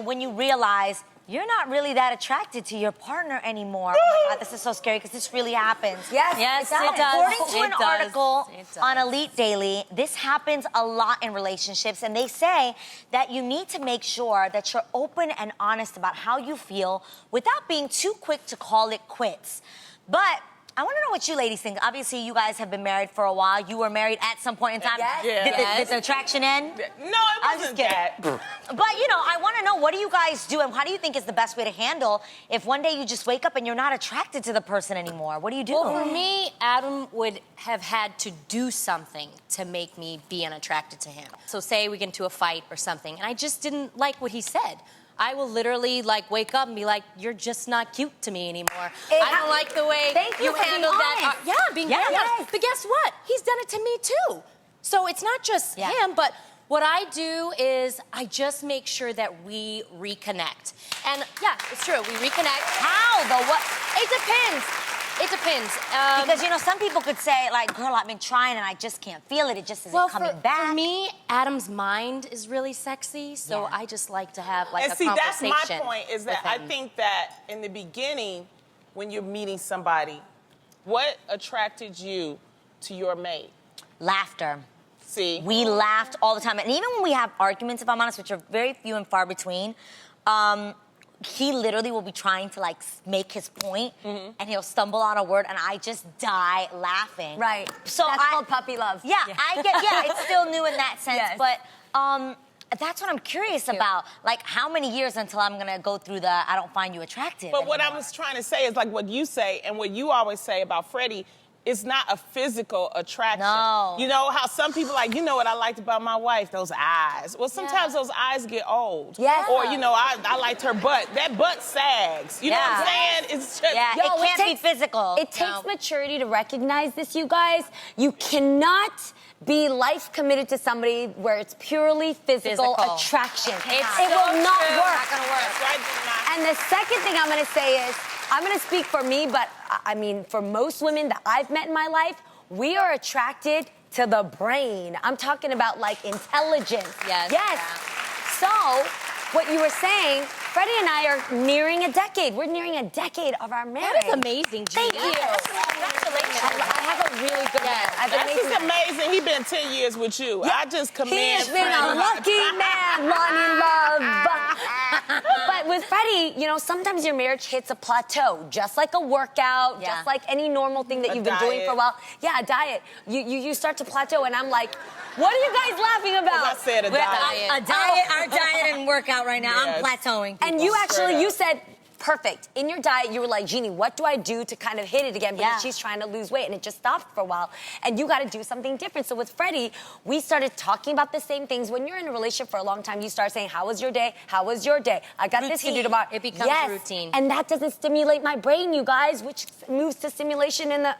do when you realize you're not really that attracted to your partner anymore? Oh my God, this is so scary because this really happens. Yes, it does. According to an article on Elite Daily, this happens a lot in relationships, and they say that you need to make sure that you're open and honest about how you feel without being too quick to call it quits. But I want to know what you ladies think. Obviously, you guys have been married for a while. You were married at some point in time. Yes. Did the attraction end? No, it wasn't that. But, I want to know, what do you guys do, and how do you think is the best way to handle if one day you just wake up and you're not attracted to the person anymore? What do you do? Well, for me, Adam would have had to do something to make me be unattracted to him. So say we get into a fight or something, and I just didn't like what he said. I will literally wake up and be like, you're just not cute to me anymore. I don't like the way you handled that. Being honest. But guess what? He's done it to me too. So it's not just him, but what I do is I just make sure that we reconnect. And it's true, we reconnect. How though? What? It depends. It depends. Because, some people could say, girl, I've been trying and I just can't feel it. It just isn't coming back. For me, Adam's mind is really sexy, so I just like to have, a conversation. That's my point, is that I think that in the beginning, when you're meeting somebody, what attracted you to your mate? Laughter. See? We laughed all the time. And even when we have arguments, if I'm honest, which are very few and far between, he literally will be trying to make his point, and he'll stumble on a word, and I just die laughing. Right. So that's called puppy love. Yeah, I get. Yeah, it's still new in that sense, but that's what I'm curious about. How many years until I'm gonna go through the I don't find you attractive? But what I was trying to say is what you say and what you always say about Freddie. It's not a physical attraction. No. You know how some people what I liked about my wife? Those eyes. Well, sometimes those eyes get old. Yeah. Or, I liked her butt. That butt sags. You know what I'm saying? It's just... Yeah, it can't be physical. It takes maturity to recognize this, you guys. You cannot be life committed to somebody where it's purely physical attraction. It will not work. Not gonna work. That's right, Gemini. And the second thing I'm going to say is, I'm going to speak for me, but I mean, for most women that I've met in my life, we are attracted to the brain. I'm talking about intelligence. Yes. So, what you were saying, Freddie and I are nearing a decade. We're nearing a decade of our marriage. That is amazing, Gina. Thank you. Congratulations. I have a really good one. That's just amazing. He's been 10 years with you. I just commend He's been a Freddie. lucky man, Lonnie Love. But with Freddie, sometimes your marriage hits a plateau, just like a workout, just like any normal thing that you've been doing for a while. Yeah, a diet. You start to plateau, and I'm like, what are you guys laughing about? I said a diet. Our diet and workout right now. Yes. I'm plateauing. And you said, perfect. In your diet, you were like, Jeannie, what do I do to kind of hit it again? Because she's trying to lose weight, and it just stopped for a while. And you got to do something different. So with Freddie, we started talking about the same things. When you're in a relationship for a long time, you start saying, how was your day? How was your day? I got this to do tomorrow. It becomes routine. And that doesn't stimulate my brain, you guys, which moves to stimulation in the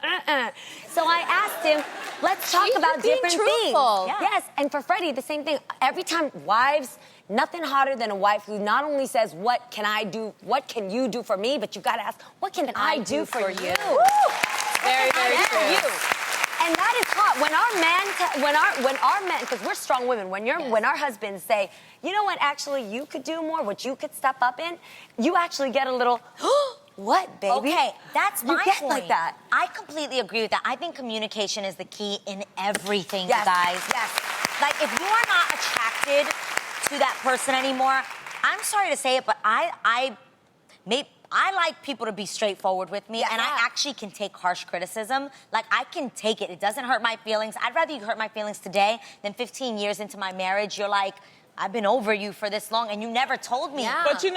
So I asked him, let's talk about different things. Yes, and for Freddie, the same thing. Every time wives... Nothing hotter than a wife who not only says, what can you do for me, but you've got to ask, what can I do for you? Very, very true. And that is hot. When our men, because we're strong women, when our husbands say, you know what, actually, you could do more, what you could step up in, you actually get a little, what, baby? Okay, that's my point. point. Like that. I completely agree with that. I think communication is the key in everything, Yes. you guys. Yes. If you are not attracted to that person anymore, I'm sorry to say it, but I like people to be straightforward with me, and I actually can take harsh criticism. I can take it. It doesn't hurt my feelings. I'd rather you hurt my feelings today than 15 years into my marriage. You're like, I've been over you for this long, and you never told me. Yeah. But you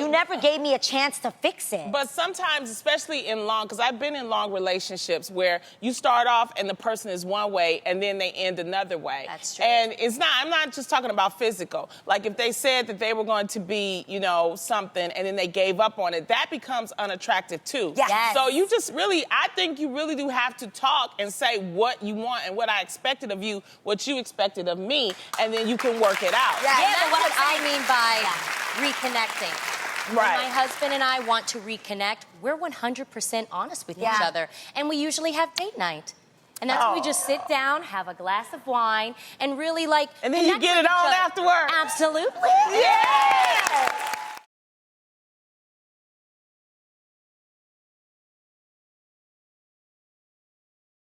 never gave me a chance to fix it. But sometimes, especially because I've been in long relationships where you start off and the person is one way and then they end another way. That's true. And I'm not just talking about physical. If they said that they were going to be, something and then they gave up on it, that becomes unattractive too. Yes. So I think you really do have to talk and say what you want and what I expected of you, what you expected of me, and then you can work it out. Yeah, but what I mean by reconnecting. When Right. my husband and I want to reconnect, we're 100% honest with each other. And we usually have date night. And that's when we just sit down, have a glass of wine, and really like. And then you connect get with it each on other. afterward. Absolutely. Yeah!